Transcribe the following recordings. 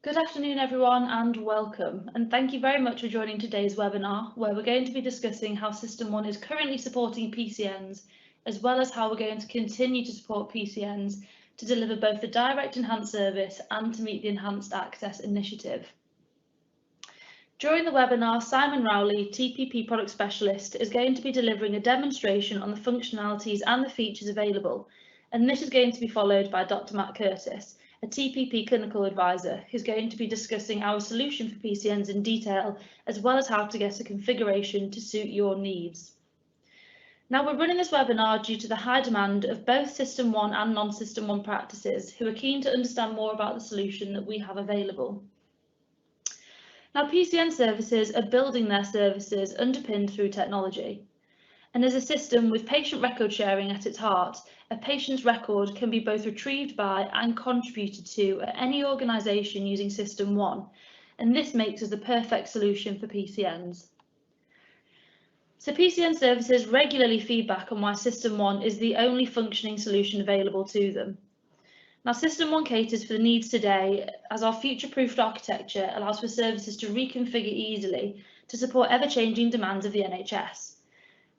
Good afternoon, everyone, and welcome. And thank you very much for joining today's webinar, where we're going to be discussing how SystmOne is currently supporting PCNs, as well as how we're going to continue to support PCNs to deliver both the Direct Enhanced Service and to meet the Enhanced Access Initiative. During the webinar, Simon Rowley, TPP Product Specialist, is going to be delivering a demonstration on the functionalities and the features available, and this is going to be followed by Dr. Matt Curtis, a TPP clinical advisor, who's going to be discussing our solution for PCNs in detail, as well as how to get a configuration to suit your needs. Now, we're running this webinar due to the high demand of both SystmOne and non-SystmOne practices who are keen to understand more about the solution that we have available. Now, PCN services are building their services underpinned through technology. And as a system with patient record sharing at its heart, a patient's record can be both retrieved by and contributed to at any organisation using SystmOne, and this makes us the perfect solution for PCNs. So PCN services regularly feedback on why SystmOne is the only functioning solution available to them. Now, SystmOne caters for the needs today, as our future-proofed architecture allows for services to reconfigure easily to support ever-changing demands of the NHS.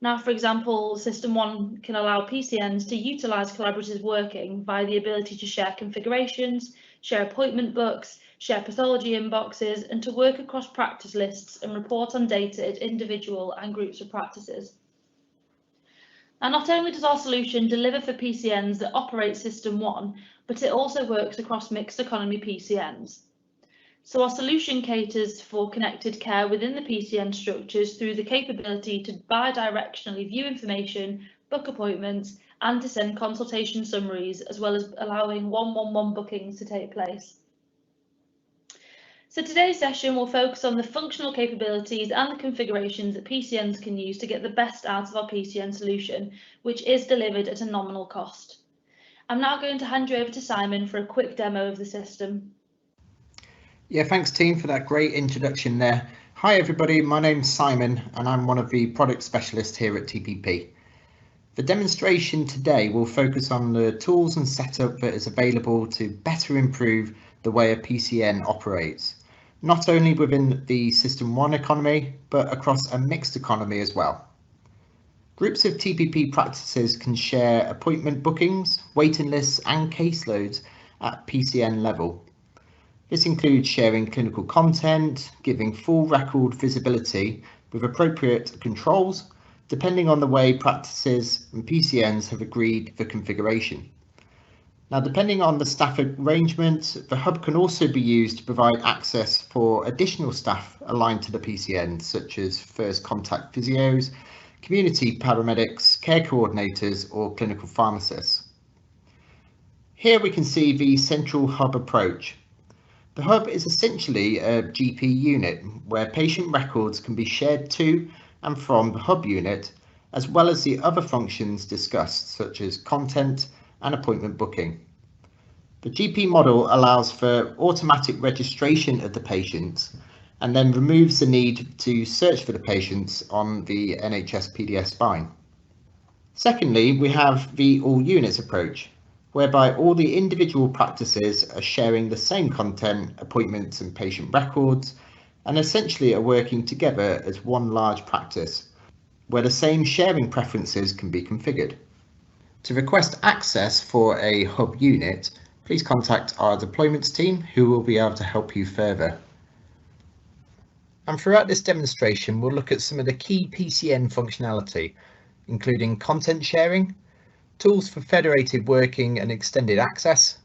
Now, for example, SystmOne can allow PCNs to utilise collaborative working by the ability to share configurations, share appointment books, share pathology inboxes, and to work across practice lists and report on data at individual and groups of practices. And not only does our solution deliver for PCNs that operate SystmOne, but it also works across mixed economy PCNs. So our solution caters for connected care within the PCN structures through the capability to bi-directionally view information, book appointments, and to send consultation summaries, as well as allowing 111 bookings to take place. So today's session will focus on the functional capabilities and the configurations that PCNs can use to get the best out of our PCN solution, which is delivered at a nominal cost. I'm now going to hand you over to Simon for a quick demo of the system. Yeah, thanks team for that great introduction there. Hi everybody, my name's Simon and I'm one of the product specialists here at TPP. The demonstration today will focus on the tools and setup that is available to better improve the way a PCN operates, not only within the SystmOne economy, but across a mixed economy as well. Groups of TPP practices can share appointment bookings, waiting lists and caseloads at PCN level. This includes sharing clinical content, giving full record visibility with appropriate controls, depending on the way practices and PCNs have agreed the configuration. Now, depending on the staff arrangement, the hub can also be used to provide access for additional staff aligned to the PCN, such as first contact physios, community paramedics, care coordinators, or clinical pharmacists. Here we can see the central hub approach. The hub is essentially a GP unit where patient records can be shared to and from the hub unit, as well as the other functions discussed, such as content and appointment booking. The GP model allows for automatic registration of the patients and then removes the need to search for the patients on the NHS PDS spine. Secondly, we have the all units approach, whereby all the individual practices are sharing the same content, appointments and patient records, and essentially are working together as one large practice, where the same sharing preferences can be configured. To request access for a hub unit, please contact our deployments team, who will be able to help you further. And throughout this demonstration, we'll look at some of the key PCN functionality, including content sharing, tools for federated working and extended access.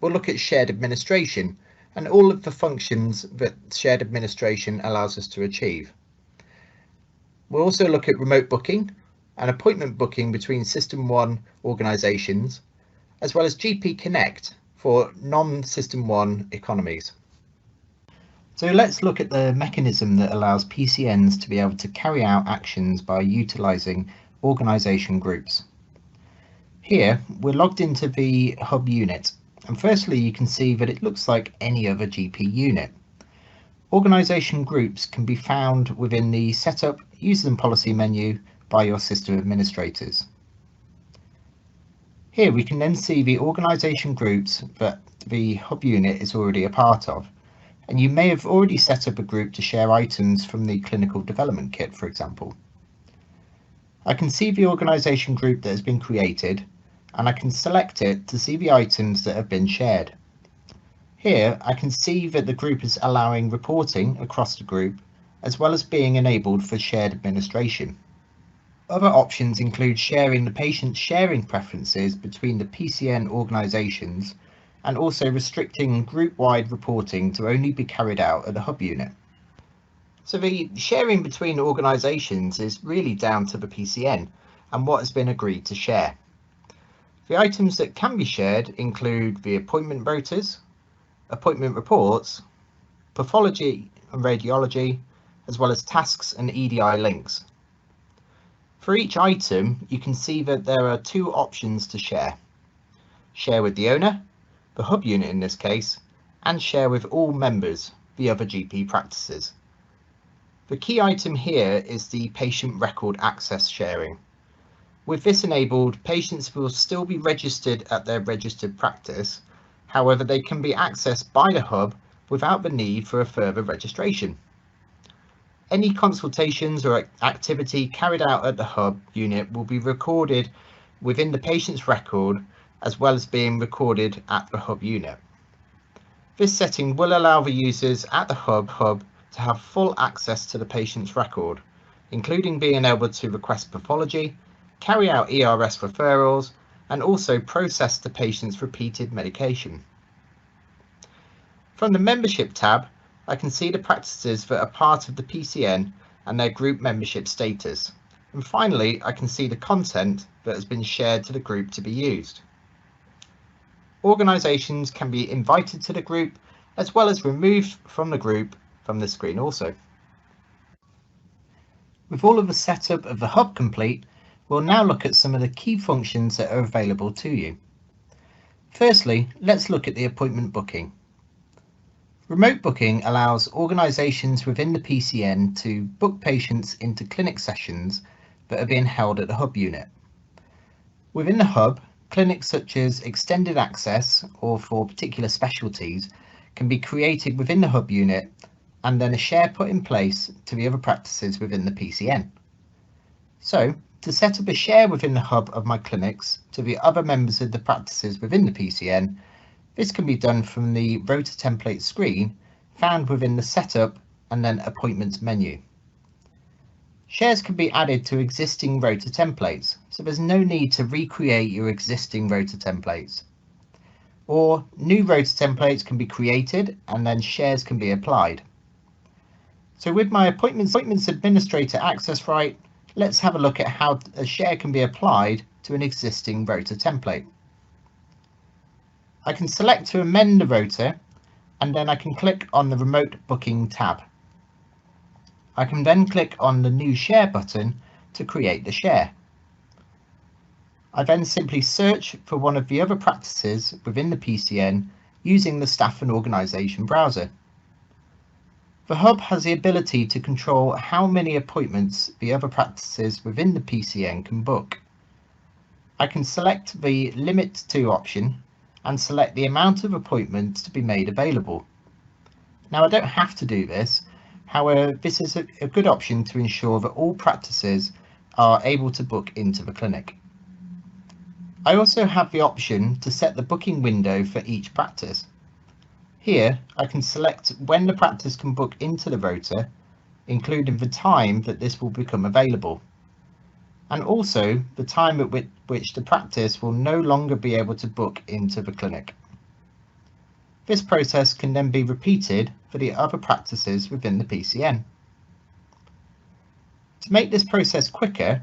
We'll look at shared administration and all of the functions that shared administration allows us to achieve. We'll also look at remote booking and appointment booking between SystmOne organisations, as well as GP Connect for non-SystmOne economies. So let's look at the mechanism that allows PCNs to be able to carry out actions by utilising organisation groups. Here we're logged into the hub unit, and firstly you can see that it looks like any other GP unit. Organisation groups can be found within the Setup, Users and Policy menu by your system administrators. Here we can then see the organisation groups that the hub unit is already a part of, and you may have already set up a group to share items from the clinical development kit, for example. I can see the organisation group that has been created, and I can select it to see the items that have been shared. Here I can see that the group is allowing reporting across the group, as well as being enabled for shared administration. Other options include sharing the patient's sharing preferences between the PCN organisations, and also restricting group-wide reporting to only be carried out at the hub unit. So the sharing between organisations is really down to the PCN and what has been agreed to share. The items that can be shared include the appointment rotas, appointment reports, pathology and radiology, as well as tasks and EDI links. For each item, you can see that there are two options to share. Share with the owner, the hub unit in this case, and share with all members, the other GP practices. The key item here is the patient record access sharing. With this enabled, patients will still be registered at their registered practice. However, they can be accessed by the hub without the need for a further registration. Any consultations or activity carried out at the hub unit will be recorded within the patient's record, as well as being recorded at the hub unit. This setting will allow the users at the hub to have full access to the patient's record, including being able to request pathology, carry out ERS referrals, and also process the patient's repeated medication. From the membership tab, I can see the practices that are part of the PCN and their group membership status. And finally, I can see the content that has been shared to the group to be used. Organisations can be invited to the group, as well as removed from the group from the screen also. With all of the setup of the hub complete, we'll now look at some of the key functions that are available to you. Firstly, let's look at the appointment booking. Remote booking allows organisations within the PCN to book patients into clinic sessions that are being held at the hub unit. Within the hub, clinics such as extended access or for particular specialties can be created within the hub unit, and then a share put in place to the other practices within the PCN. So, to set up a share within the hub of my clinics to the other members of the practices within the PCN, this can be done from the rota template screen found within the setup and then appointments menu. Shares can be added to existing rota templates, so there's no need to recreate your existing rota templates. Or new rota templates can be created and then shares can be applied. So with my appointments administrator access right, let's have a look at how a share can be applied to an existing rota template. I can select to amend the rota, and then I can click on the remote booking tab. I can then click on the new share button to create the share. I then simply search for one of the other practices within the PCN using the staff and organisation browser. The hub has the ability to control how many appointments the other practices within the PCN can book. I can select the Limit To option and select the amount of appointments to be made available. Now I don't have to do this, however this is a good option to ensure that all practices are able to book into the clinic. I also have the option to set the booking window for each practice. Here I can select when the practice can book into the rota, including the time that this will become available, and also the time at which the practice will no longer be able to book into the clinic. This process can then be repeated for the other practices within the PCN. To make this process quicker,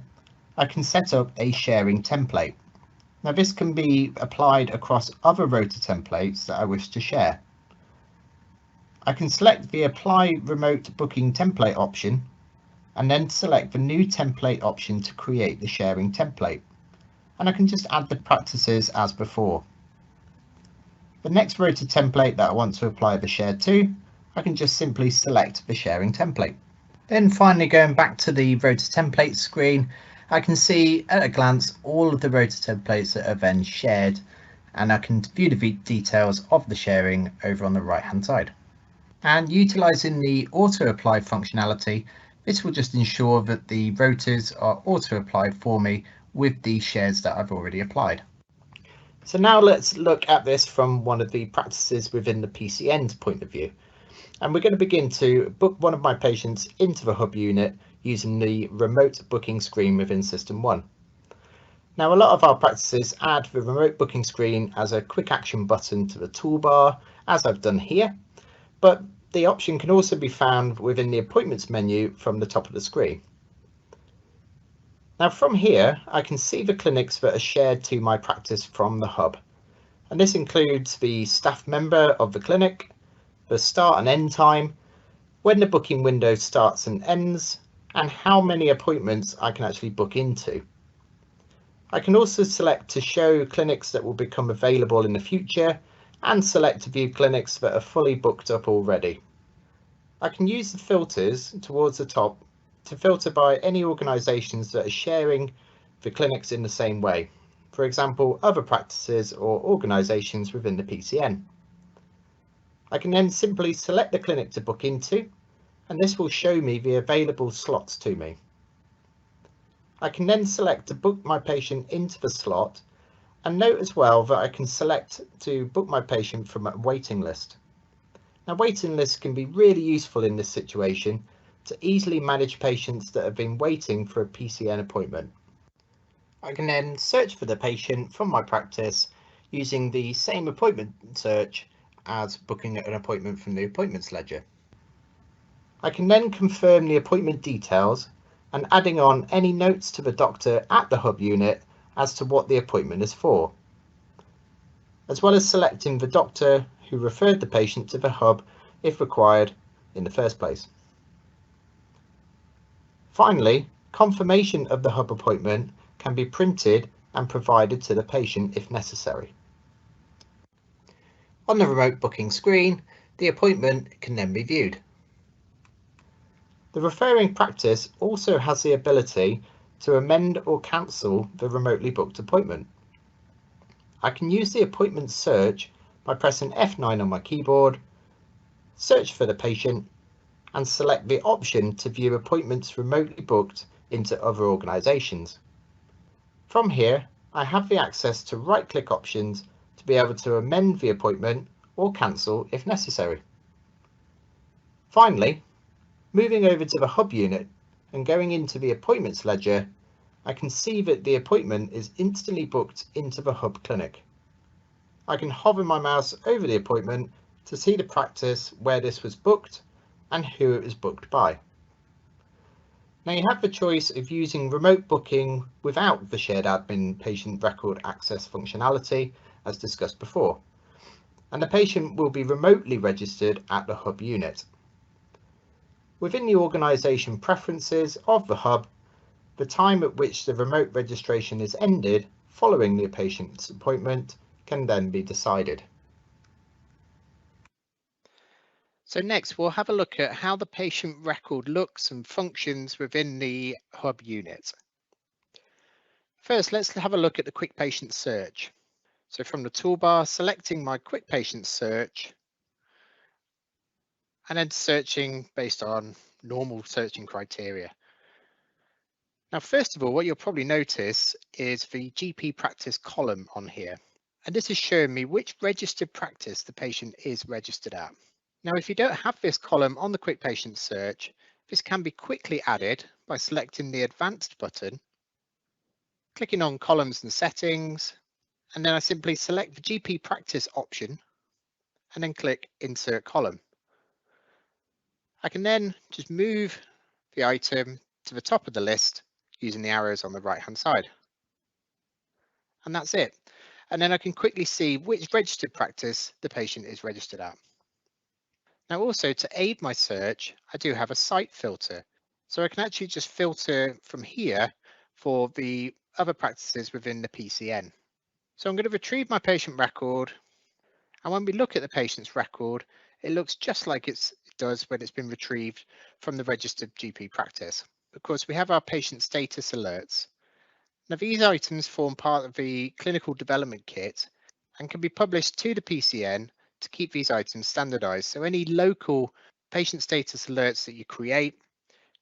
I can set up a sharing template. Now this can be applied across other rota templates that I wish to share. I can select the Apply Remote Booking Template option and then select the New Template option to create the sharing template, and I can just add the practices as before. The next rota template that I want to apply the share to, I can just simply select the sharing template. Then finally, going back to the rota template screen, I can see at a glance all of the rota templates that are then shared, and I can view the details of the sharing over on the right hand side. And utilising the auto apply functionality, this will just ensure that the rotas are auto applied for me with the shares that I've already applied. So now let's look at this from one of the practices within the PCN's point of view. And we're going to begin to book one of my patients into the hub unit using the remote booking screen within SystmOne. Now, a lot of our practices add the remote booking screen as a quick action button to the toolbar, as I've done here, but the option can also be found within the appointments menu from the top of the screen. Now from here, I can see the clinics that are shared to my practice from the hub. And this includes the staff member of the clinic, the start and end time, when the booking window starts and ends, and how many appointments I can actually book into. I can also select to show clinics that will become available in the future and select to view clinics that are fully booked up already. I can use the filters towards the top to filter by any organisations that are sharing the clinics in the same way. For example, other practices or organisations within the PCN. I can then simply select the clinic to book into, and this will show me the available slots to me. I can then select to book my patient into the slot, and note as well that I can select to book my patient from a waiting list. Now, waiting lists can be really useful in this situation to easily manage patients that have been waiting for a PCN appointment. I can then search for the patient from my practice using the same appointment search as booking an appointment from the appointments ledger. I can then confirm the appointment details and adding on any notes to the doctor at the hub unit as to what the appointment is for, as well as selecting the doctor who referred the patient to the hub if required in the first place. Finally, confirmation of the hub appointment can be printed and provided to the patient if necessary. On the remote booking screen, the appointment can then be viewed. The referring practice also has the ability to amend or cancel the remotely booked appointment. I can use the appointment search by pressing F9 on my keyboard, search for the patient, and select the option to view appointments remotely booked into other organisations. From here, I have the access to right-click options to be able to amend the appointment or cancel if necessary. Finally, moving over to the hub unit and going into the appointments ledger, I can see that the appointment is instantly booked into the hub clinic. I can hover my mouse over the appointment to see the practice where this was booked and who it was booked by. Now you have the choice of using remote booking without the shared admin patient record access functionality as discussed before, and the patient will be remotely registered at the hub unit. Within the organisation preferences of the hub, the time at which the remote registration is ended following the patient's appointment can then be decided. So next we'll have a look at how the patient record looks and functions within the hub unit. First, let's have a look at the quick patient search. So from the toolbar, selecting my quick patient search and then searching based on normal searching criteria. Now, first of all, what you'll probably notice is the GP practice column on here. And this is showing me which registered practice the patient is registered at. Now, if you don't have this column on the quick patient search, this can be quickly added by selecting the advanced button, clicking on columns and settings, and then I simply select the GP practice option and then click insert column. I can then just move the item to the top of the list using the arrows on the right hand side. And that's it. And then I can quickly see which registered practice the patient is registered at. Now also to aid my search, I do have a site filter. So I can actually just filter from here for the other practices within the PCN. So I'm going to retrieve my patient record. And when we look at the patient's record, it looks just like it does when it's been retrieved from the registered GP practice. Of course, we have our patient status alerts. Now these items form part of the clinical development kit and can be published to the PCN to keep these items standardized. So any local patient status alerts that you create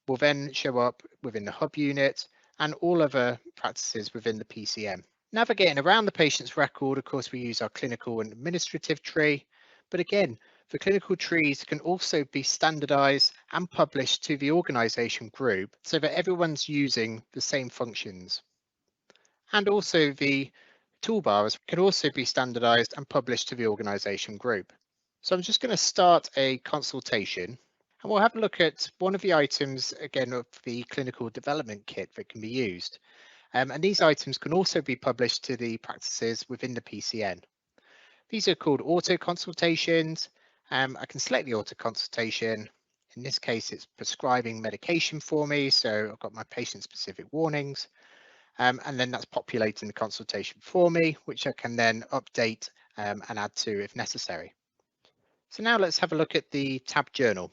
will then show up within the hub unit and all other practices within the PCN. Navigating around the patient's record, of course, we use our clinical and administrative tree, but again, the clinical trees can also be standardized and published to the organization group so that everyone's using the same functions. And also the toolbars can also be standardized and published to the organization group. So I'm just going to start a consultation and we'll have a look at one of the items again of the clinical development kit that can be used. And these items can also be published to the practices within the PCN. These are called auto consultations. I can select the auto consultation. In this case, it's prescribing medication for me. So I've got my patient specific warnings. And then that's populating the consultation for me, which I can then update and add to if necessary. So now let's have a look at the tab journal.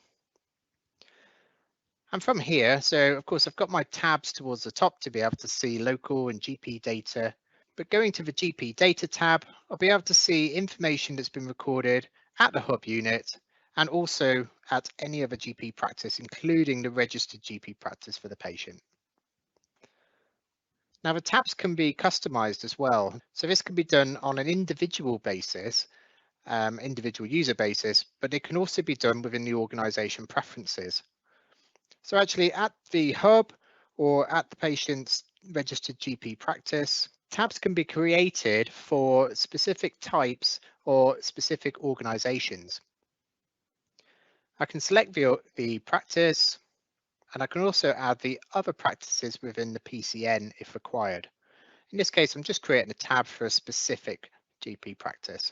And from here, so of course, I've got my tabs towards the top to be able to see local and GP data. But going to the GP data tab, I'll be able to see information that's been recorded at the hub unit and also at any other GP practice, including the registered GP practice for the patient. Now the tabs can be customized as well. So this can be done on an individual basis, individual user basis, but it can also be done within the organization preferences. So actually at the hub or at the patient's registered GP practice, tabs can be created for specific types or specific organizations. I can select the practice, and I can also add the other practices within the PCN if required. In this case, I'm just creating a tab for a specific GP practice.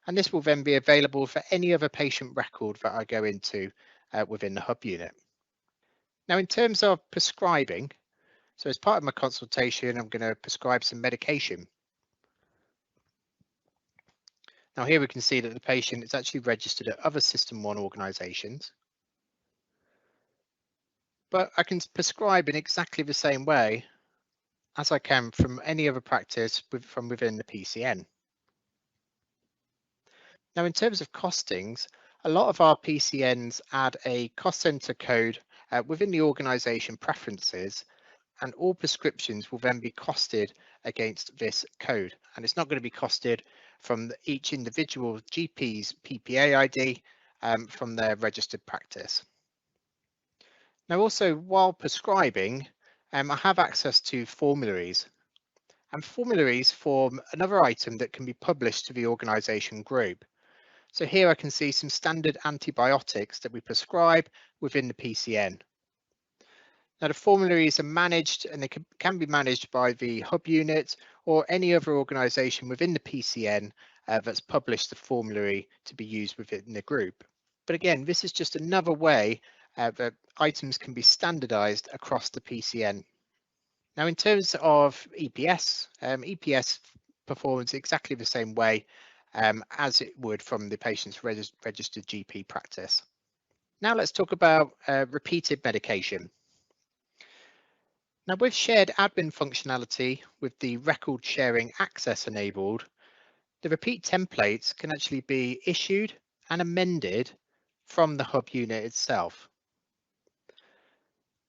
And this will then be available for any other patient record that I go into within the hub unit. Now, in terms of prescribing, so as part of my consultation, I'm going to prescribe some medication. Now here we can see that the patient is actually registered at other SystmOne organizations. But I can prescribe in exactly the same way as I can from any other practice from within the PCN. Now, in terms of costings, a lot of our PCNs add a cost center code within the organization preferences, and all prescriptions will then be costed against this code. And it's not going to be costed from each individual GP's PPA ID from their registered practice. Now, also while prescribing, I have access to formularies. And formularies form another item that can be published to the organization group. So here I can see some standard antibiotics that we prescribe within the PCN. Now the formularies are managed, and they can be managed by the hub unit or any other organisation within the PCN that's published the formulary to be used within the group. But again, this is just another way that items can be standardised across the PCN. Now in terms of EPS, EPS performs exactly the same way as it would from the patient's registered GP practice. Now let's talk about repeated medication. Now with shared admin functionality with the record sharing access enabled, the repeat templates can actually be issued and amended from the hub unit itself.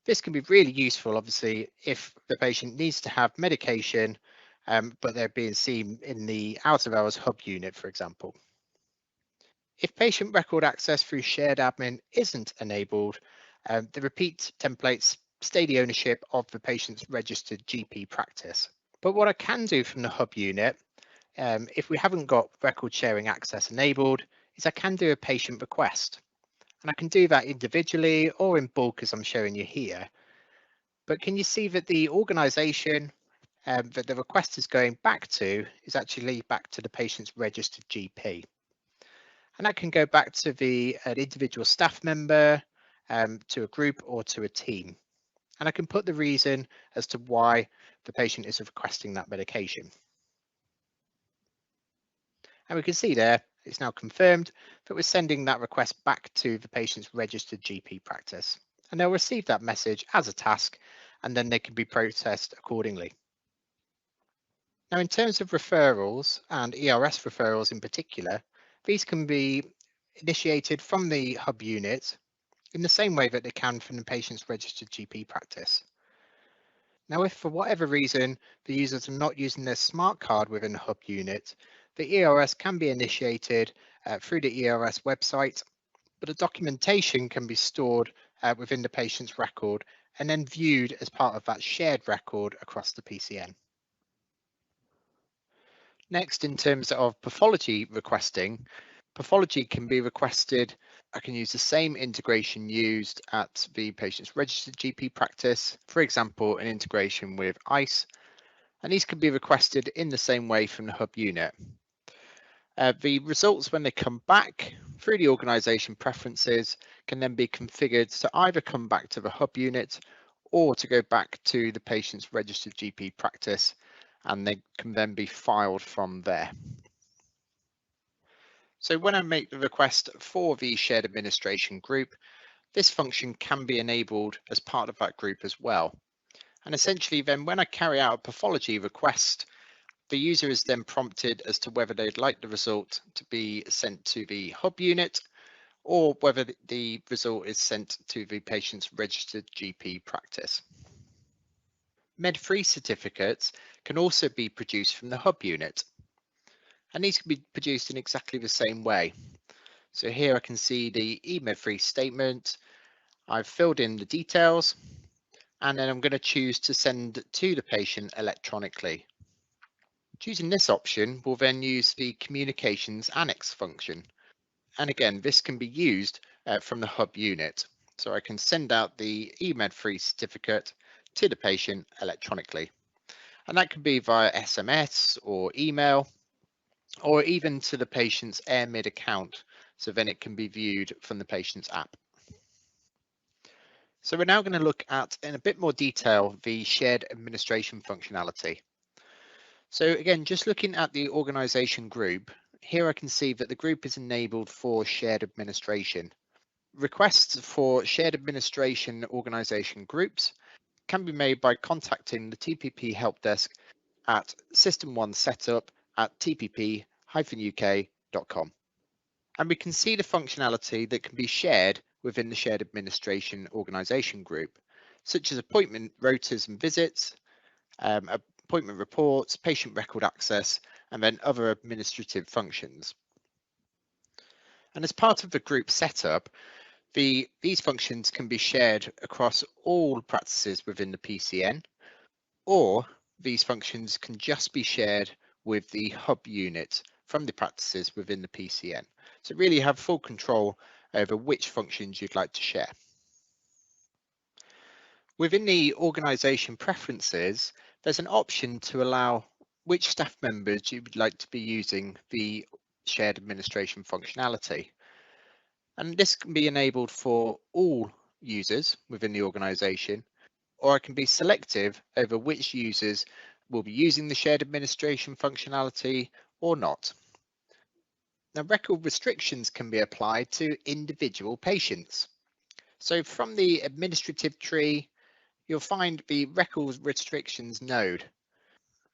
This can be really useful, obviously, if the patient needs to have medication but they're being seen in the out of hours hub unit, for example. If patient record access through shared admin isn't enabled, the repeat templates stay the ownership of the patient's registered GP practice. But what I can do from the hub unit, if we haven't got record sharing access enabled, is I can do a patient request. And I can do that individually or in bulk as I'm showing you here. But can you see that the organization that the request is going back to is actually back to the patient's registered GP. And that can go back to an individual staff member, to a group or to a team. And I can put the reason as to why the patient is requesting that medication. And we can see there, it's now confirmed that we're sending that request back to the patient's registered GP practice. And they'll receive that message as a task, and then they can be processed accordingly. Now, in terms of referrals and ERS referrals in particular, These can be initiated from the hub unit in the same way that they can from the patient's registered GP practice. Now, if for whatever reason the users are not using their smart card within the hub unit, the ERS can be initiated through the ERS website, but the documentation can be stored within the patient's record and then viewed as part of that shared record across the PCN. Next, in terms of pathology requesting, pathology can be requested. I can use the same integration used at the patient's registered GP practice, for example, an integration with ICE, and these can be requested in the same way from the hub unit. The results, when they come back through the organisation preferences, can then be configured to either come back to the hub unit or to go back to the patient's registered GP practice, and they can then be filed from there. So when I make the request for the shared administration group, this function can be enabled as part of that group as well. And essentially then when I carry out a pathology request, the user is then prompted as to whether they'd like the result to be sent to the hub unit or whether the result is sent to the patient's registered GP practice. Med-free certificates can also be produced from the hub unit, and these can be produced in exactly the same way. So here I can see the eMed-free statement. I've filled in the details, and then I'm going to choose to send to the patient electronically. Choosing this option will then use the communications annex function. And again, this can be used from the hub unit. So I can send out the eMed-free certificate to the patient electronically. And that can be via SMS or email, or even to the patient's AirMid account. So then it can be viewed from the patient's app. So we're now going to look at, in a bit more detail, the shared administration functionality. So again, just looking at the organization group, here I can see that the group is enabled for shared administration. Requests for shared administration organization groups can be made by contacting the TPP help desk at systemone setup@tpp-uk.com. And we can see the functionality that can be shared within the shared administration organization group, such as appointment rotas and visits, appointment reports, patient record access, and then other administrative functions. And as part of the group setup, these functions can be shared across all practices within the PCN, or these functions can just be shared with the hub unit from the practices within the PCN. So really have full control over which functions you'd like to share. Within the organisation preferences, there's an option to allow which staff members you would like to be using the shared administration functionality. And this can be enabled for all users within the organisation, or it can be selective over which users will be using the shared administration functionality or not. Now, record restrictions can be applied to individual patients. So from the administrative tree, you'll find the record restrictions node.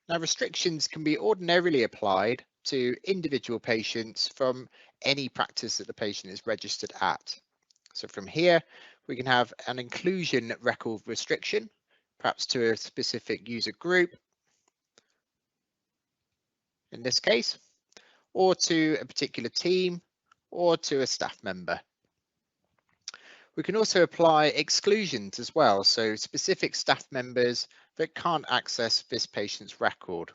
Now, restrictions can be ordinarily applied to individual patients from any practice that the patient is registered at. So from here, we can have an inclusion record restriction, perhaps to a specific user group, in this case, or to a particular team, or to a staff member. We can also apply exclusions as well, so specific staff members that can't access this patient's record.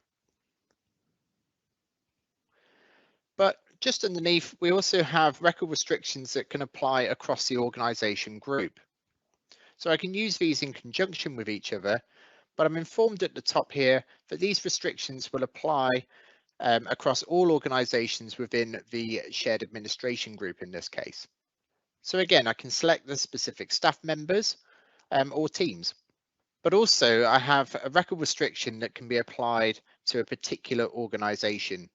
But just underneath, we also have record restrictions that can apply across the organisation group. So I can use these in conjunction with each other, but I'm informed at the top here that these restrictions will apply across all organisations within the shared administration group in this case. So again, I can select the specific staff members or teams, but also I have a record restriction that can be applied to a particular organisation.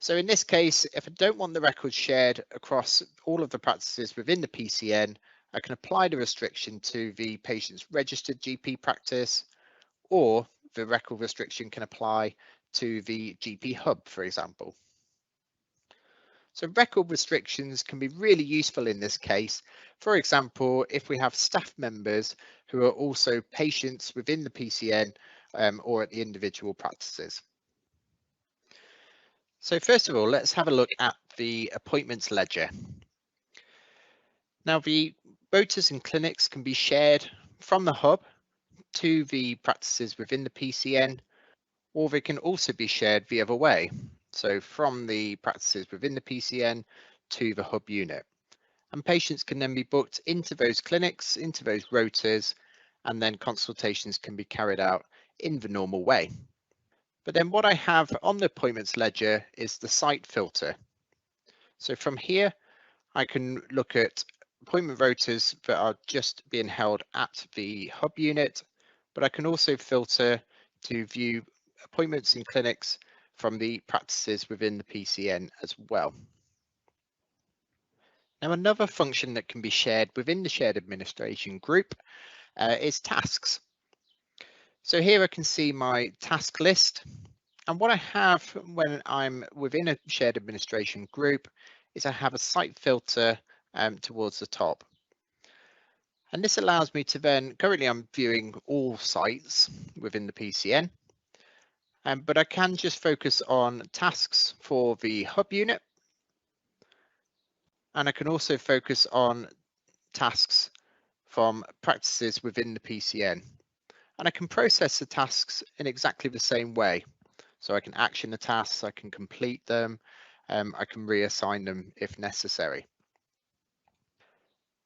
So in this case, if I don't want the records shared across all of the practices within the PCN, I can apply the restriction to the patient's registered GP practice, or the record restriction can apply to the GP hub, for example. So record restrictions can be really useful in this case. For example, if we have staff members who are also patients within the PCN or at the individual practices. So first of all, let's have a look at the appointments ledger. Now, the rotas and clinics can be shared from the hub to the practices within the PCN, or they can also be shared the other way. So from the practices within the PCN to the hub unit. And patients can then be booked into those clinics, into those rotas, and then consultations can be carried out in the normal way. But then what I have on the appointments ledger is the site filter. So from here, I can look at appointment rotas that are just being held at the hub unit, but I can also filter to view appointments in clinics from the practices within the PCN as well. Now, another function that can be shared within the shared administration group is tasks. So here I can see my task list, and what I have when I'm within a shared administration group is I have a site filter towards the top. And this allows me to then, currently I'm viewing all sites within the PCN, but I can just focus on tasks for the hub unit. And I can also focus on tasks from practices within the PCN. And I can process the tasks in exactly the same way. So I can action the tasks, I can complete them, I can reassign them if necessary.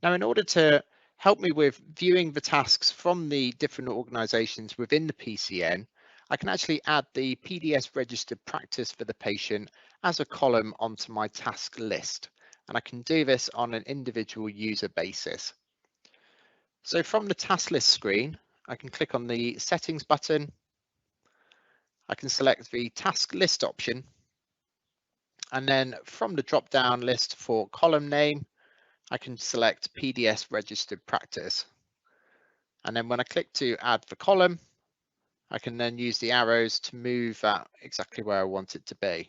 Now, in order to help me with viewing the tasks from the different organisations within the PCN, I can actually add the PDS registered practice for the patient as a column onto my task list. And I can do this on an individual user basis. So from the task list screen, I can click on the settings button. I can select the task list option. And then from the drop down list for column name, I can select PDS registered practice. And then when I click to add the column, I can then use the arrows to move that exactly where I want it to be.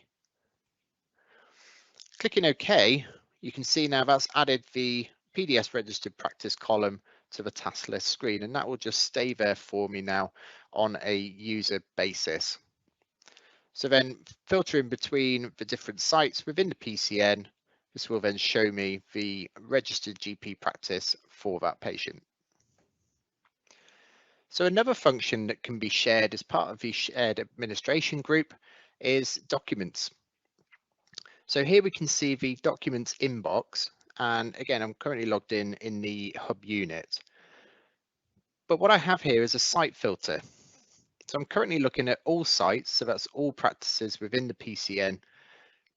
Clicking OK, you can see now that's added the PDS registered practice column to the task list screen, and that will just stay there for me now on a user basis. So then filtering between the different sites within the PCN, this will then show me the registered GP practice for that patient. So another function that can be shared as part of the shared administration group is documents. So here we can see the documents inbox, and again, I'm currently logged in the hub unit. But what I have here is a site filter. So I'm currently looking at all sites, so that's all practices within the PCN,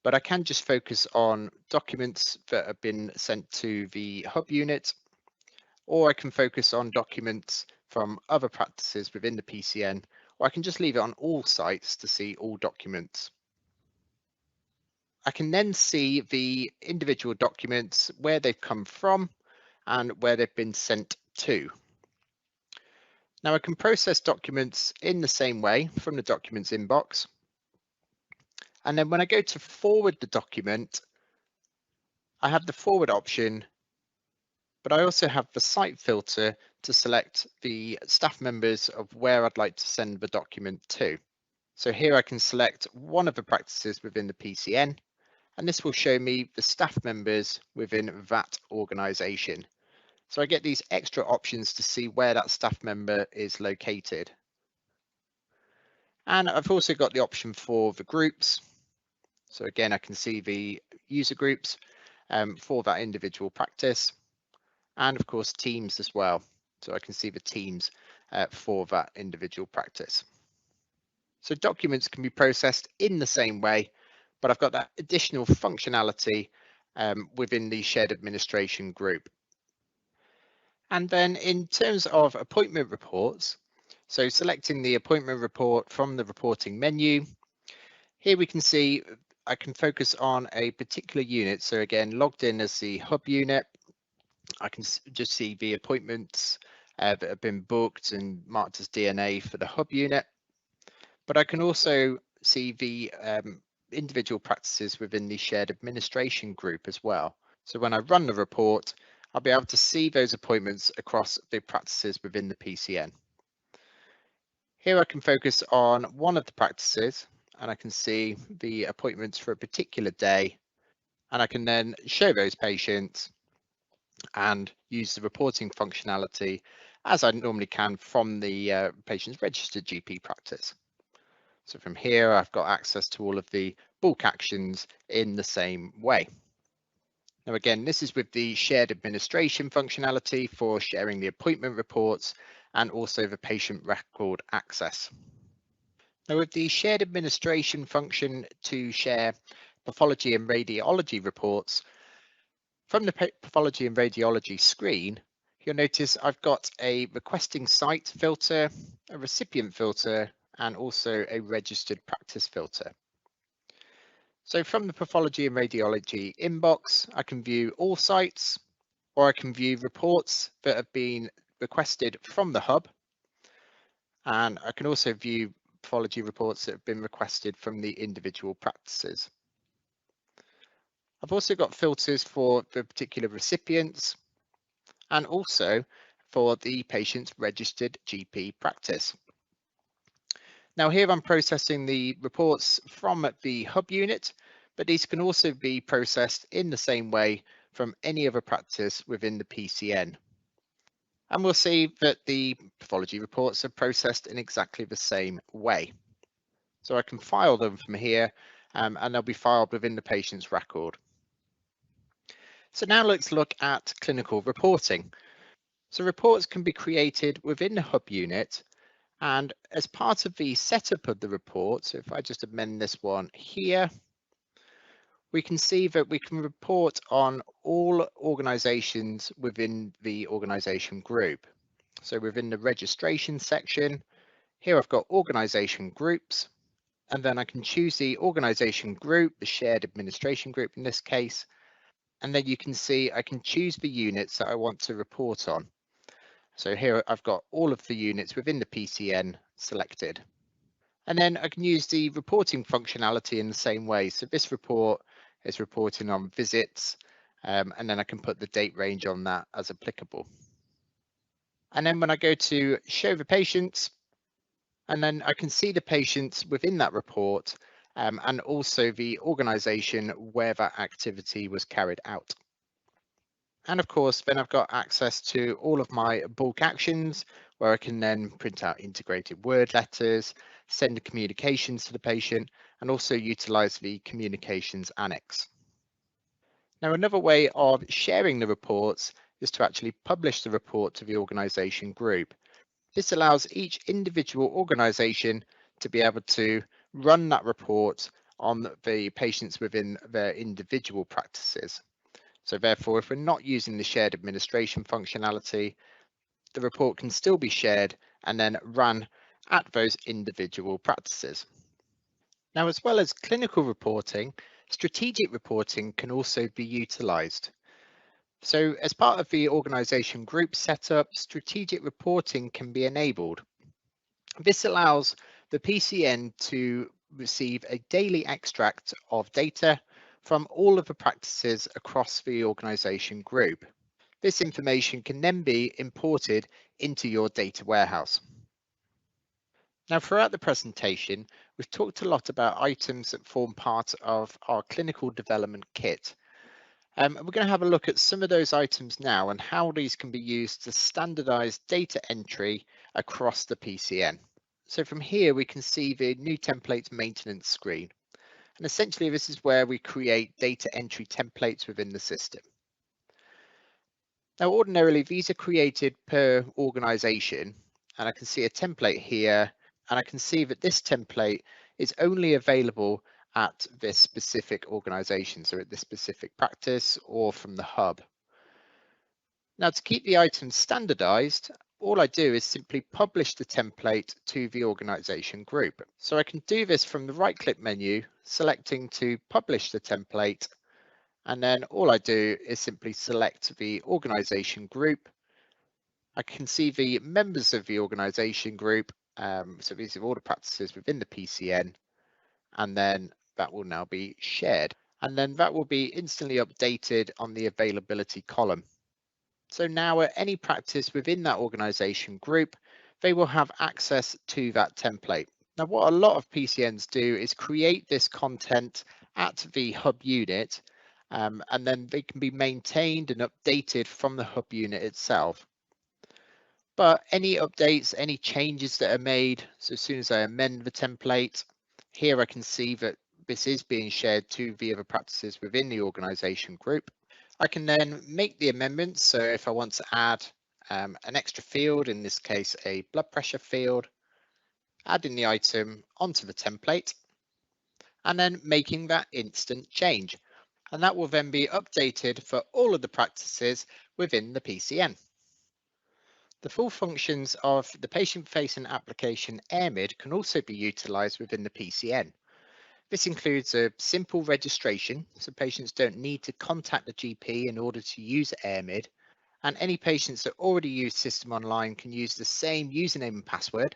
but I can just focus on documents that have been sent to the hub unit, or I can focus on documents from other practices within the PCN, or I can just leave it on all sites to see all documents. I can then see the individual documents, where they've come from and where they've been sent to. Now I can process documents in the same way from the documents inbox. And then when I go to forward the document, I have the forward option, but I also have the site filter to select the staff members of where I'd like to send the document to. So here I can select one of the practices within the PCN, and this will show me the staff members within that organisation. So I get these extra options to see where that staff member is located. And I've also got the option for the groups. So again, I can see the user groups for that individual practice, and of course teams as well. So I can see the teams for that individual practice. So documents can be processed in the same way, but I've got that additional functionality within the shared administration group. And then in terms of appointment reports, so selecting the appointment report from the reporting menu, here we can see I can focus on a particular unit. So again, logged in as the hub unit, I can just see the appointments that have been booked and marked as DNA for the hub unit. But I can also see the individual practices within the shared administration group as well. So when I run the report, I'll be able to see those appointments across the practices within the PCN. Here I can focus on one of the practices and I can see the appointments for a particular day, and I can then show those patients and use the reporting functionality as I normally can from the patient's registered GP practice. So from here, I've got access to all of the bulk actions in the same way. Now, again, this is with the shared administration functionality for sharing the appointment reports and also the patient record access. Now, with the shared administration function to share pathology and radiology reports, from the pathology and radiology screen, you'll notice I've got a requesting site filter, a recipient filter, and also a registered practice filter. So from the pathology and radiology inbox, I can view all sites, or I can view reports that have been requested from the hub. And I can also view pathology reports that have been requested from the individual practices. I've also got filters for the particular recipients and also for the patient's registered GP practice. Now here I'm processing the reports from the hub unit, but these can also be processed in the same way from any other practice within the PCN. And we'll see that the pathology reports are processed in exactly the same way. So I can file them from here and they'll be filed within the patient's record. So now let's look at clinical reporting. So reports can be created within the hub unit, and as part of the setup of the report, so if I just amend this one here, we can see that we can report on all organizations within the organization group. So within the registration section, here I've got organization groups, and then I can choose the organization group, the shared administration group in this case, and then you can see I can choose the units that I want to report on. So here I've got all of the units within the PCN selected. And then I can use the reporting functionality in the same way. So this report is reporting on visits, and then I can put the date range on that as applicable. And then when I go to show the patients, and then I can see the patients within that report and also the organization where that activity was carried out. And of course, then I've got access to all of my bulk actions where I can then print out integrated word letters, send communications to the patient, and also utilize the communications annex. Now, another way of sharing the reports is to actually publish the report to the organization group. This allows each individual organization to be able to run that report on the patients within their individual practices. So therefore, if we're not using the shared administration functionality, the report can still be shared and then run at those individual practices. Now, as well as clinical reporting, strategic reporting can also be utilized. So as part of the organization group setup, strategic reporting can be enabled. This allows the PCN to receive a daily extract of data from all of the practices across the organization group. This information can then be imported into your data warehouse. Now, throughout the presentation, we've talked a lot about items that form part of our clinical development kit. We're going to have a look at some of those items now and how these can be used to standardize data entry across the PCN. So from here, we can see the new templates maintenance screen. And essentially, this is where we create data entry templates within the system. Now, ordinarily, these are created per organization, and I can see a template here, and I can see that this template is only available at this specific organization, so at this specific practice or from the hub. Now, to keep the items standardized, all I do is simply publish the template to the organization group. So I can do this from the right-click menu, selecting to publish the template, and then all I do is simply select the organization group. I can see the members of the organization group, so these are all the practices within the PCN, and then that will now be shared, and then that will be instantly updated on the availability column. So now at any practice within that organisation group, they will have access to that template. Now, what a lot of PCNs do is create this content at the hub unit, and then they can be maintained and updated from the hub unit itself. But any updates, any changes that are made, so as soon as I amend the template, here I can see that this is being shared to the other practices within the organisation group. I can then make the amendments. So if I want to add an extra field, in this case a blood pressure field, adding the item onto the template and then making that instant change. And that will then be updated for all of the practices within the PCN. The full functions of the patient-facing application AirMid can also be utilised within the PCN. This includes a simple registration, so patients don't need to contact the GP in order to use AirMid, and any patients that already use SystmOne can use the same username and password,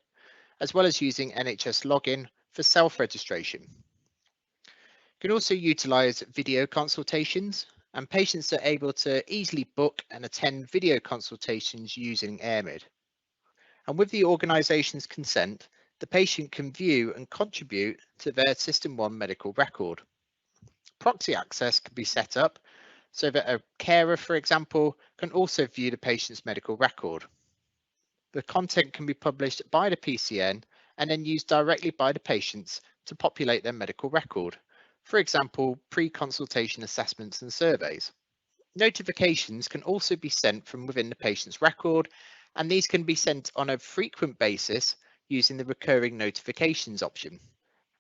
as well as using NHS login for self-registration. You can also utilise video consultations, and patients are able to easily book and attend video consultations using AirMid. And with the organisation's consent, the patient can view and contribute to their SystmOne medical record. Proxy access can be set up so that a carer, for example, can also view the patient's medical record. The content can be published by the PCN and then used directly by the patients to populate their medical record, for example, pre-consultation assessments and surveys. Notifications can also be sent from within the patient's record, and these can be sent on a frequent basis using the recurring notifications option.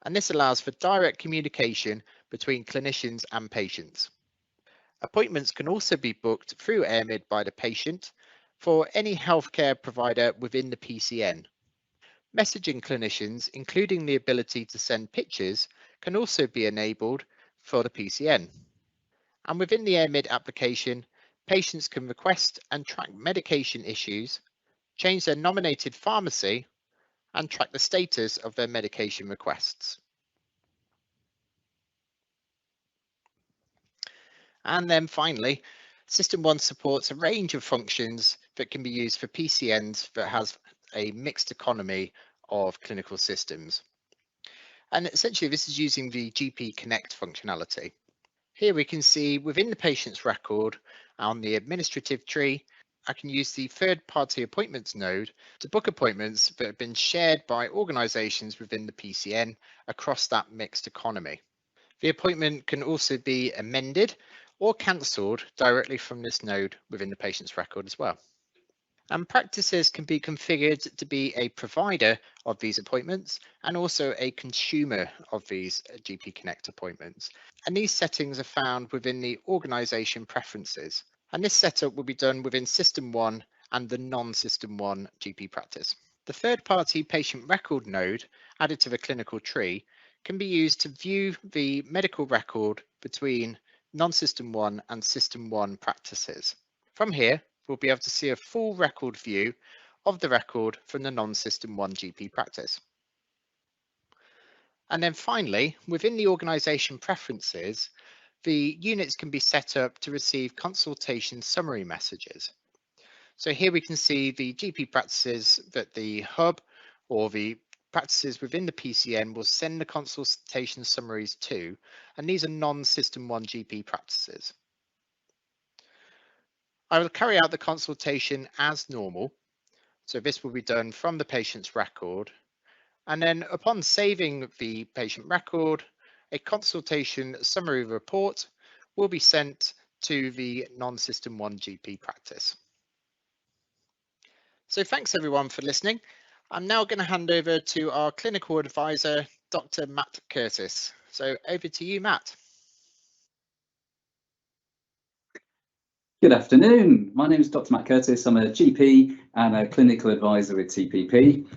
And this allows for direct communication between clinicians and patients. Appointments can also be booked through AirMid by the patient for any healthcare provider within the PCN. Messaging clinicians, including the ability to send pictures, can also be enabled for the PCN. And within the AirMid application, patients can request and track medication issues, change their nominated pharmacy, and track the status of their medication requests. And then finally, SystmOne supports a range of functions that can be used for PCNs that has a mixed economy of clinical systems. And essentially this is using the GP Connect functionality. Here we can see within the patient's record on the administrative tree, I can use the third-party appointments node to book appointments that have been shared by organisations within the PCN across that mixed economy. The appointment can also be amended or cancelled directly from this node within the patient's record as well. And practices can be configured to be a provider of these appointments and also a consumer of these GP Connect appointments. And these settings are found within the organisation preferences. And this setup will be done within SystmOne and the non-SystmOne GP practice. The third-party patient record node added to the clinical tree can be used to view the medical record between non-SystmOne and SystmOne practices. From here, we'll be able to see a full record view of the record from the non-SystmOne GP practice. And then finally, within the organisation preferences, the units can be set up to receive consultation summary messages. So here we can see the GP practices that the hub or the practices within the PCN will send the consultation summaries to, and these are non-SystmOne GP practices. I will carry out the consultation as normal. So this will be done from the patient's record. And then upon saving the patient record, a consultation summary report will be sent to the non-SystmOne GP practice. So thanks everyone for listening. I'm now going to hand over to our clinical advisor, Dr. Matt Curtis. So over to you, Matt. Good afternoon. My name is Dr. Matt Curtis. I'm a GP and a clinical advisor at TPP.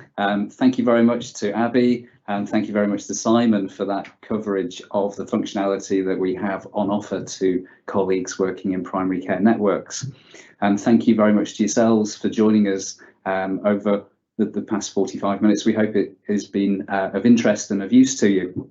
Thank you very much to Abby and thank you very much to Simon for that coverage of the functionality that we have on offer to colleagues working in primary care networks. And thank you very much to yourselves for joining us over the past 45 minutes. We hope it has been of interest and of use to you.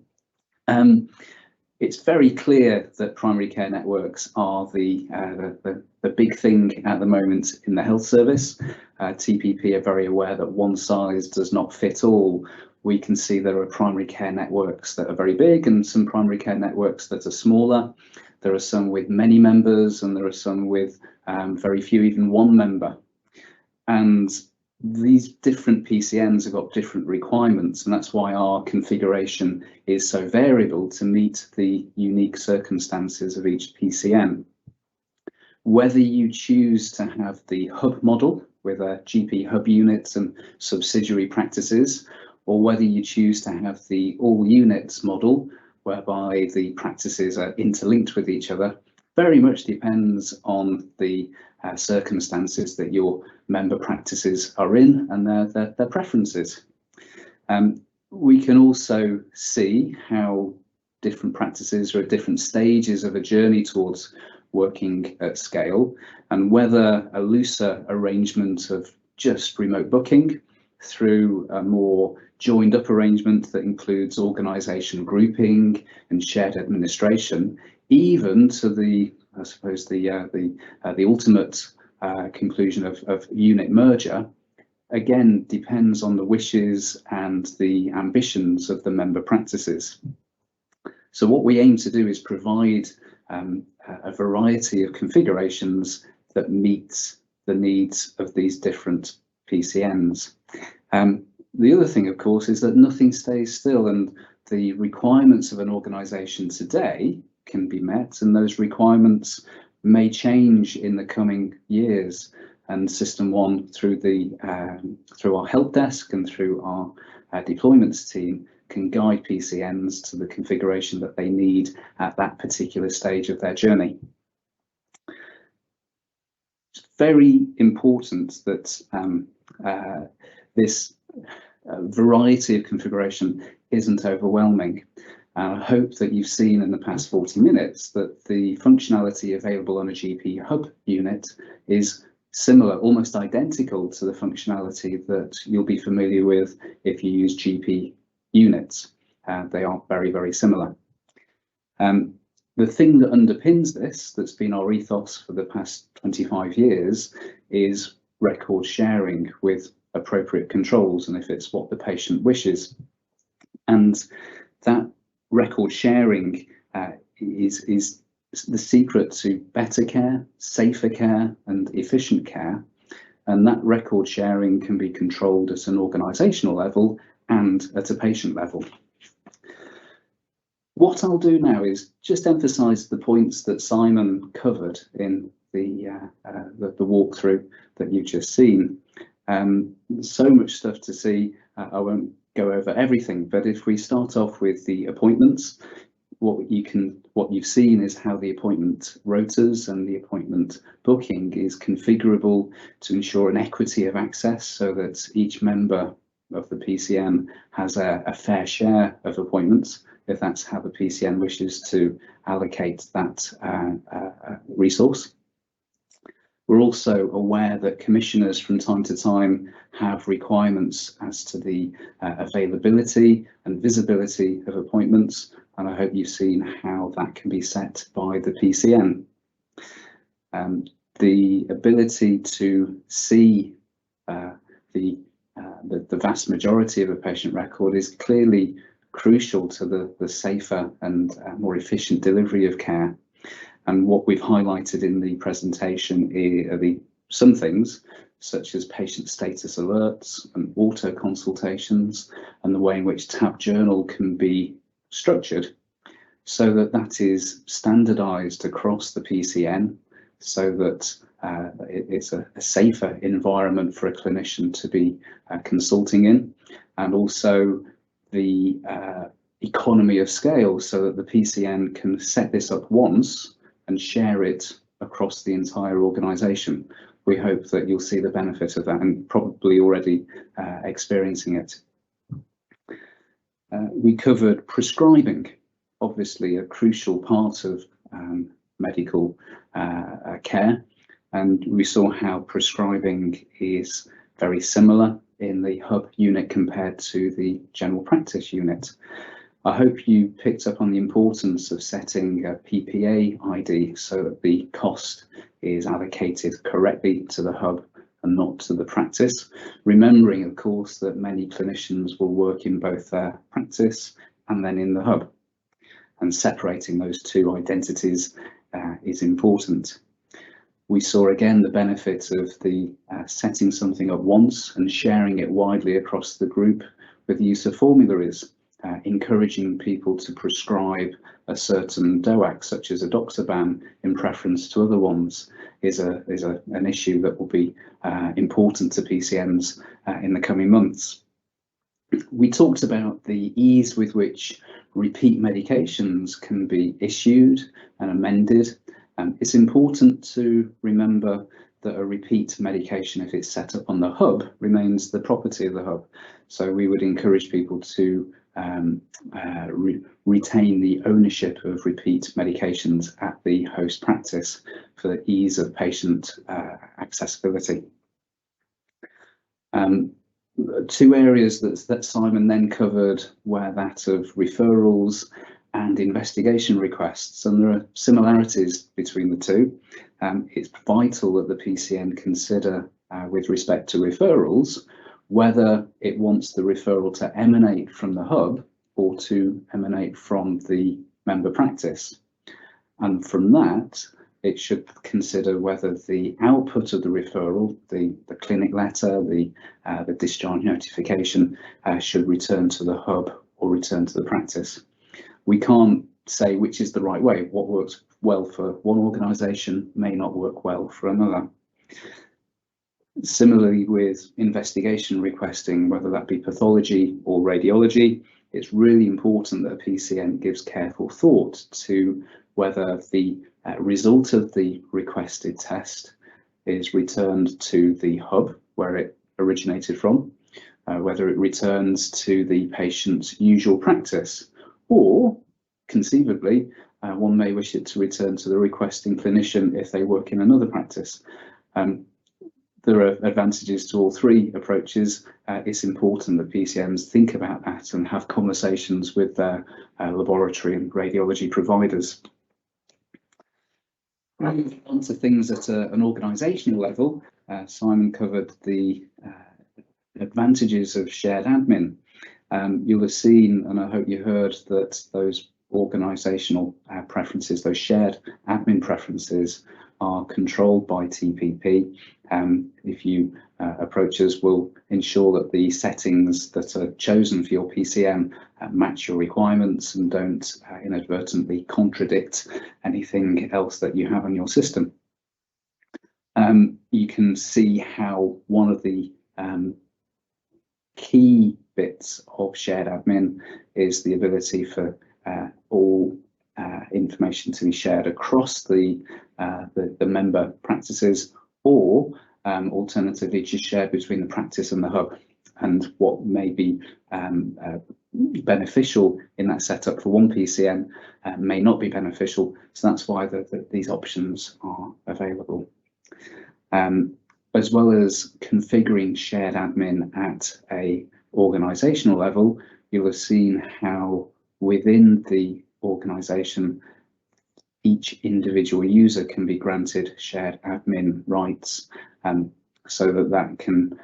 It's very clear that primary care networks are the big thing at the moment in the health service. TPP are very aware that one size does not fit all. We can see there are primary care networks that are very big and some primary care networks that are smaller. There are some with many members and there are some with very few, even one member. And these different PCNs have got different requirements, and that's why our configuration is so variable to meet the unique circumstances of each PCN. Whether you choose to have the hub model with a GP hub unit and subsidiary practices, or whether you choose to have the all units model whereby the practices are interlinked with each other, very much depends on the circumstances that your member practices are in and their preferences. We can also see how different practices are at different stages of a journey towards working at scale, and whether a looser arrangement of just remote booking through a more joined up arrangement that includes organisation grouping and shared administration, even to the, I suppose, the ultimate conclusion of unit merger, again depends on the wishes and the ambitions of the member practices. So what we aim to do is provide a variety of configurations that meet the needs of these different PCNs. The other thing, of course, is that nothing stays still, and the requirements of an organisation today can be met, and those requirements may change in the coming years. And SystmOne, through our help desk and through our deployments team, can guide PCNs to the configuration that they need at that particular stage of their journey. It's very important that this variety of configuration isn't overwhelming. I hope that you've seen in the past 40 minutes that the functionality available on a GP hub unit is similar, almost identical to the functionality that you'll be familiar with if you use GP units. They are very, very similar. The thing that underpins this, that's been our ethos for the past 25 years, is record sharing with appropriate controls, and if it's what the patient wishes. And that record sharing is the secret to better care, safer care and efficient care, and that record sharing can be controlled at an organisational level and at a patient level. What I'll do now is just emphasise the points that Simon covered in the walkthrough that you've just seen. So much stuff to see, I won't go over everything, but if we start off with the appointments, what you've seen is how the appointment rotas and the appointment booking is configurable to ensure an equity of access, so that each member of the PCN has a fair share of appointments, if that's how the PCN wishes to allocate that resource. We're also aware that commissioners from time to time have requirements as to the availability and visibility of appointments, and I hope you've seen how that can be set by the PCN. The ability to see the vast majority of a patient record is clearly crucial to the safer and more efficient delivery of care. And what we've highlighted in the presentation are some things, such as patient status alerts and auto consultations, and the way in which TAP journal can be structured so that that is standardized across the PCN, so that it's a safer environment for a clinician to be consulting in, and also the economy of scale, so that the PCN can set this up once and share it across the entire organisation. We hope that you'll see the benefit of that, and probably already experiencing it. We covered prescribing, obviously a crucial part of medical care, and we saw how prescribing is very similar in the hub unit compared to the general practice unit. I hope you picked up on the importance of setting a PPA ID so that the cost is allocated correctly to the hub and not to the practice, remembering of course that many clinicians will work in both their practice and then in the hub, and separating those two identities is important. We saw again the benefit of the setting something up once and sharing it widely across the group with the use of formularies, encouraging people to prescribe a certain DOAC, such as a Doxaban, in preference to other ones, is an issue that will be important to PCNs in the coming months. We talked about the ease with which repeat medications can be issued and amended. It's important to remember that a repeat medication, if it's set up on the hub, remains the property of the hub. So we would encourage people to retain the ownership of repeat medications at the host practice for the ease of patient accessibility. Two areas that Simon then covered were that of referrals and investigation requests, and there are similarities between the two. It's vital that the PCN consider with respect to referrals whether it wants the referral to emanate from the hub or to emanate from the member practice. And from that, it should consider whether the output of the referral, the clinic letter, the discharge notification, should return to the hub or return to the practice. We can't say which is the right way. What works well for one organisation may not work well for another. Similarly with investigation requesting, whether that be pathology or radiology, it's really important that a PCN gives careful thought to whether the result of the requested test is returned to the hub where it originated from, whether it returns to the patient's usual practice, or conceivably one may wish it to return to the requesting clinician if they work in another practice. There are advantages to all three approaches. It's important that PCNs think about that and have conversations with their laboratory and radiology providers. On to things at an organisational level, Simon covered the advantages of shared admin. You'll have seen, and I hope you heard, that those organisational preferences, those shared admin preferences, are controlled by TPP. If you approach us, we'll ensure that the settings that are chosen for your PCN match your requirements and don't inadvertently contradict anything else that you have on your system. You can see how one of the key bits of shared admin is the ability for all information to be shared across the member practices, or alternatively just shared between the practice and the hub. And what may be beneficial in that setup for one PCN may not be beneficial, so that's why these options are available. As well as configuring shared admin at a organisational level, you'll have seen how within the organisation each individual user can be granted shared admin rights, so that can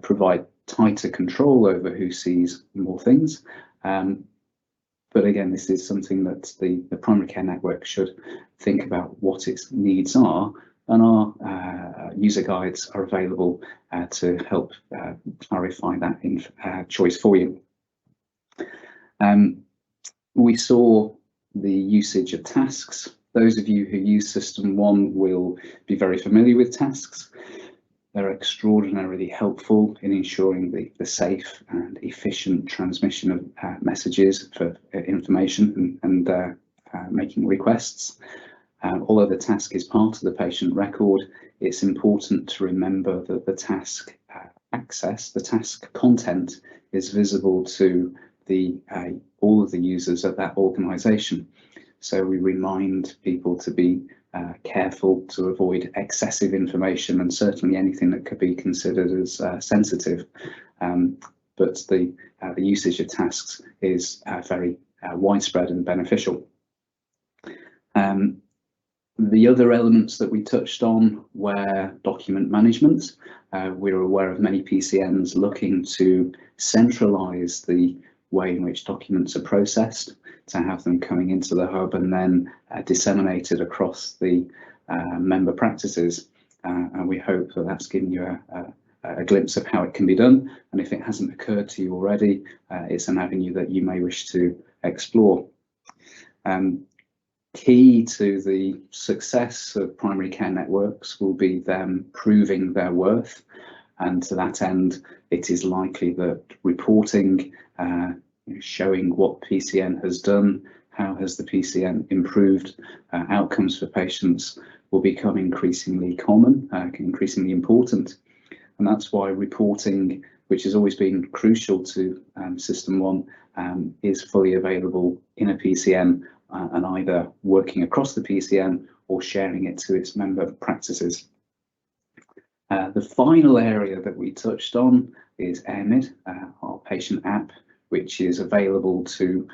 provide tighter control over who sees more things. But again, this is something that the primary care network should think about what its needs are, and our user guides are available to help clarify that choice for you. We saw the usage of tasks. Those of you who use SystmOne will be very familiar with tasks. They're extraordinarily helpful in ensuring the safe and efficient transmission of messages for information and making requests. Although the task is part of the patient record, it's important to remember that the task access, the task content, is visible to all of the users of that organisation. So we remind people to be careful to avoid excessive information, and certainly anything that could be considered as sensitive. But the usage of tasks is very widespread and beneficial. The other elements that we touched on were document management. We're aware of many PCNs looking to centralise the way in which documents are processed, to have them coming into the hub and then disseminated across the member practices. And we hope that that's given you a glimpse of how it can be done. And if it hasn't occurred to you already, it's an avenue that you may wish to explore. Key to the success of primary care networks will be them proving their worth, and to that end it is likely that reporting showing what PCN has done, how has the PCN improved outcomes for patients, will become increasingly common, increasingly important. And that's why reporting, which has always been crucial to SystmOne, is fully available in a PCN, and either working across the PCN or sharing it to its member practices. The final area that we touched on is AirMid, our patient app, which is available to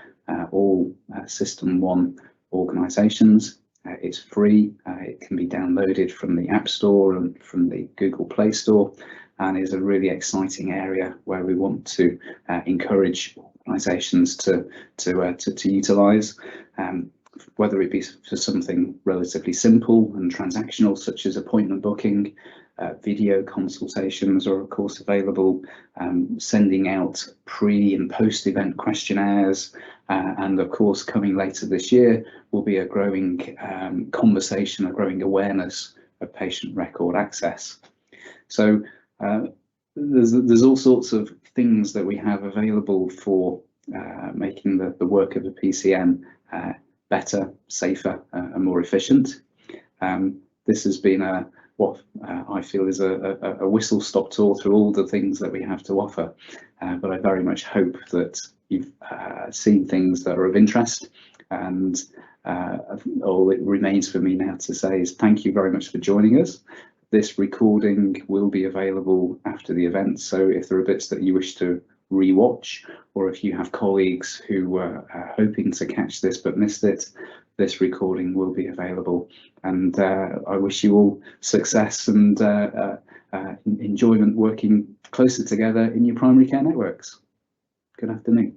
all SystmOne organisations. It's free, it can be downloaded from the App Store and from the Google Play Store, and is a really exciting area where we want to encourage organisations to utilise, whether it be for something relatively simple and transactional, such as appointment booking, video consultations are of course available, sending out pre and post event questionnaires, and of course coming later this year will be a growing conversation, a growing awareness of patient record access. So there's all sorts of things that we have available for making the work of a PCN better, safer, and more efficient. This has been what I feel is a whistle-stop tour through all the things that we have to offer, but I very much hope that you've seen things that are of interest, and all it remains for me now to say is thank you very much for joining us. This recording will be available after the event, so if there are bits that you wish to re-watch, or if you have colleagues who were hoping to catch this but missed it, this recording will be available. And I wish you all success and enjoyment working closer together in your primary care networks. Good afternoon.